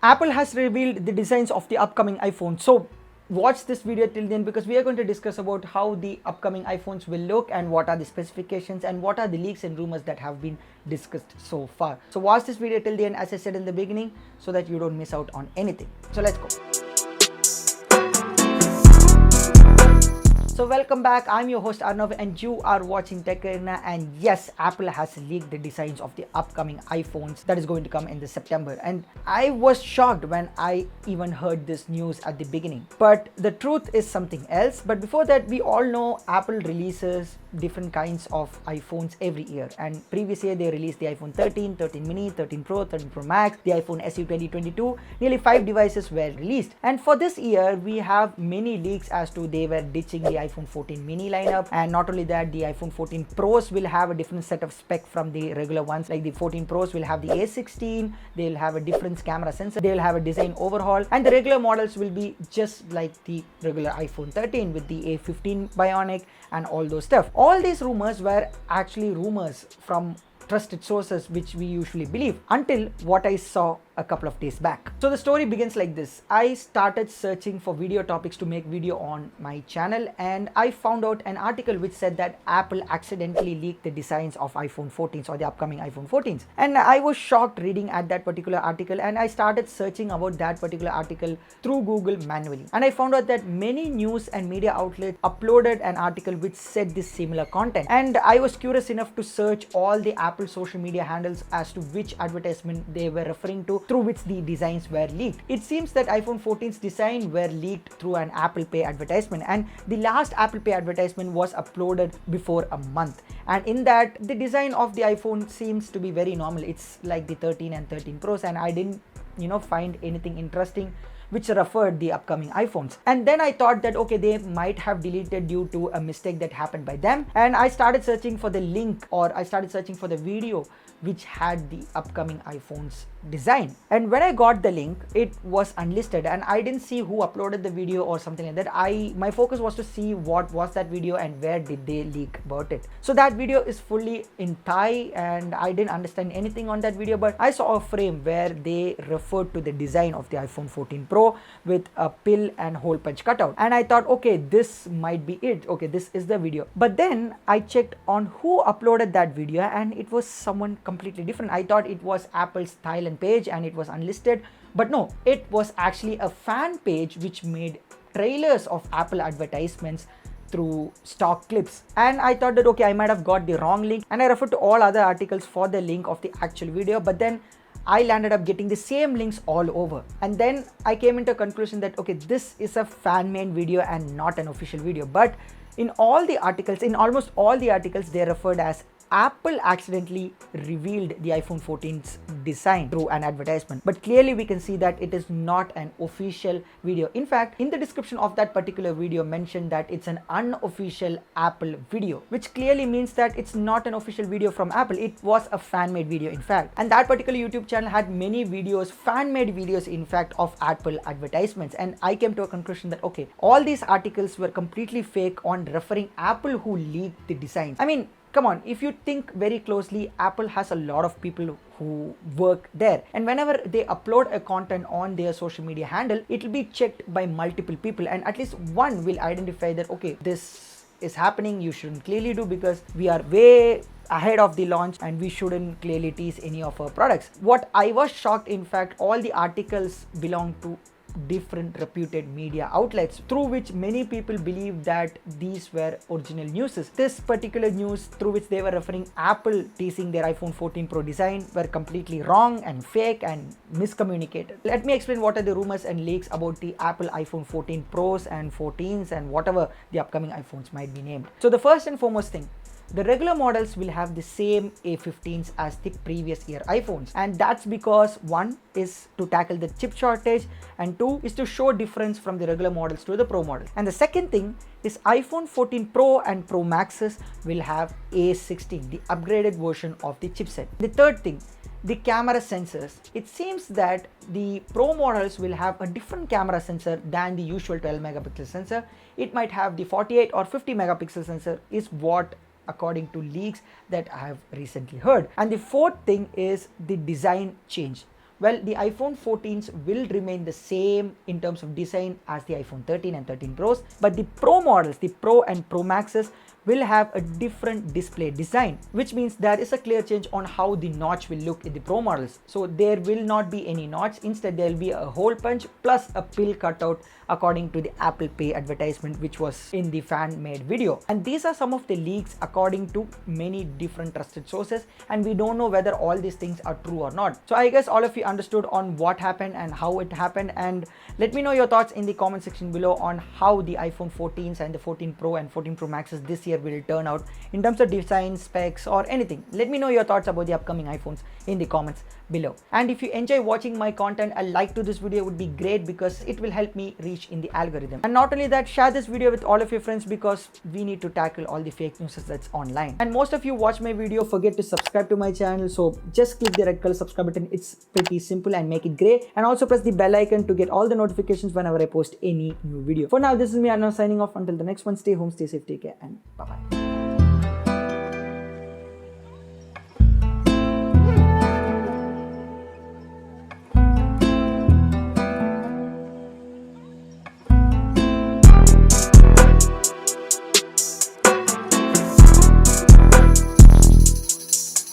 Apple has revealed the designs of the upcoming iPhone. So watch this video till then because we are going to discuss about how the upcoming iPhones will look and what are the specifications and what are the leaks and rumors that have been discussed so far. So watch this video till the end, as I said in the beginning, so that you don't miss out on anything. So let's go. So welcome back, I'm your host Arnav and you are watching Tech Arena. And yes, Apple has leaked the designs of the upcoming iPhones that is going to come in the September, and I was shocked when I even heard this news at the beginning, but the truth is something else. But before that, we all know Apple releases different kinds of iPhones every year, and previous year they released the iPhone 13, 13 mini, 13 Pro, 13 Pro Max, the iPhone SE 2022. Nearly 5 devices were released, and for this year we have many leaks as to they were ditching the iPhone 14 mini lineup. And not only that, the iPhone 14 Pros will have a different set of spec from the regular ones. Like the 14 Pros will have the A16, they'll have a different camera sensor, they'll have a design overhaul, and the regular models will be just like the regular iPhone 13 with the A15 Bionic and all those stuff. All these rumors were actually rumors from trusted sources which we usually believe, until what I saw a couple of days back. So the story begins like this. I started searching for video topics to make video on my channel, and I found out an article which said that Apple accidentally leaked the designs of iPhone 14s or the upcoming iPhone 14s. And I was shocked reading at that particular article, and I started searching about that particular article through Google manually. And I found out that many news and media outlets uploaded an article which said this similar content. And I was curious enough to search all the Apple social media handles as to which advertisement they were referring to through which the designs were leaked. It seems that iPhone 14's design were leaked through an Apple Pay advertisement, and the last Apple Pay advertisement was uploaded before a month, and in that the design of the iPhone seems to be very normal. It's like the 13 and 13 Pros, and I didn't find anything interesting which referred the upcoming iPhones. And then I thought that okay, they might have deleted due to a mistake that happened by them, and I started searching for the link, or I started searching for the video which had the upcoming iPhones design. And when I got the link, it was unlisted, and I didn't see who uploaded the video or something like that. My focus was to see what was that video and where did they leak about it. So that video is fully in Thai, and I didn't understand anything on that video, but I saw a frame where they referred to the design of the iPhone 14 Pro with a pill and hole punch cutout, and I thought okay, this might be it, okay, this is the video. But then I checked on who uploaded that video, and it was someone completely different. I thought it was Apple's Thailand page and it was unlisted, but no, it was actually a fan page which made trailers of Apple advertisements through stock clips. And I thought that okay, I might have got the wrong link, and I referred to all other articles for the link of the actual video, but then I landed up getting the same links all over. And then I came into a conclusion that okay, this is a fan-made video and not an official video. But in all the articles, in almost all the articles, they referred as Apple accidentally revealed the iPhone 14's design through an advertisement, but clearly we can see that it is not an official video. In fact, in the description of that particular video mentioned that it's an unofficial Apple video, which clearly means that it's not an official video from Apple. It was a fan-made video in fact, and that particular YouTube channel had many videos, fan-made videos in fact, of Apple advertisements. And I came to a conclusion that okay, all these articles were completely fake on referring Apple who leaked the designs. I mean, come on, if you think very closely, Apple has a lot of people who work there, and whenever they upload a content on their social media handle, it will be checked by multiple people, and at least one will identify that okay, this is happening, you shouldn't clearly do because we are way ahead of the launch and we shouldn't clearly tease any of our products. What I was shocked, in fact, all the articles belong to different reputed media outlets through which many people believe that these were original news. This particular news through which they were referring Apple teasing their iPhone 14 Pro design were completely wrong and fake and miscommunicated. Let me explain what are the rumors and leaks about the Apple iPhone 14 Pros and 14s and whatever the upcoming iPhones might be named. So the first and foremost thing, the regular models will have the same A15s as the previous year iPhones, and that's because one is to tackle the chip shortage, and two is to show difference from the regular models to the Pro model. And the second thing is iPhone 14 Pro and Pro Maxes will have A16, the upgraded version of the chipset. The third thing, the camera sensors. It seems that the Pro models will have a different camera sensor than the usual 12 megapixel sensor. It might have the 48 or 50 megapixel sensor is what according to leaks that I have recently heard. And the fourth thing is the design change. Well, the iPhone 14s will remain the same in terms of design as the iPhone 13 and 13 Pros, but the Pro models, the Pro and Pro Maxes, will have a different display design, which means there is a clear change on how the notch will look in the Pro models. So there will not be any notch. Instead, there will be a hole punch plus a pill cutout according to the Apple Pay advertisement, which was in the fan made video. And these are some of the leaks according to many different trusted sources, and we don't know whether all these things are true or not. So I guess all of you understood on what happened and how it happened, and let me know your thoughts in the comment section below on how the iPhone 14s and the 14 Pro and 14 Pro Maxes this year will turn out in terms of design, specs, or anything. Let me know your thoughts about the upcoming iPhones in the comments below. And if you enjoy watching my content, a like to this video would be great because it will help me reach in the algorithm. And not only that, share this video with all of your friends because we need to tackle all the fake news that's online. And most of you watch my video forget to subscribe to my channel, so just click the red color subscribe button. It's pretty simple, and make it gray, and also press the bell icon to get all the notifications whenever I post any new video. For now, this is me, Arnav, signing off. Until the next one, stay home, stay safe, take care, and bye bye.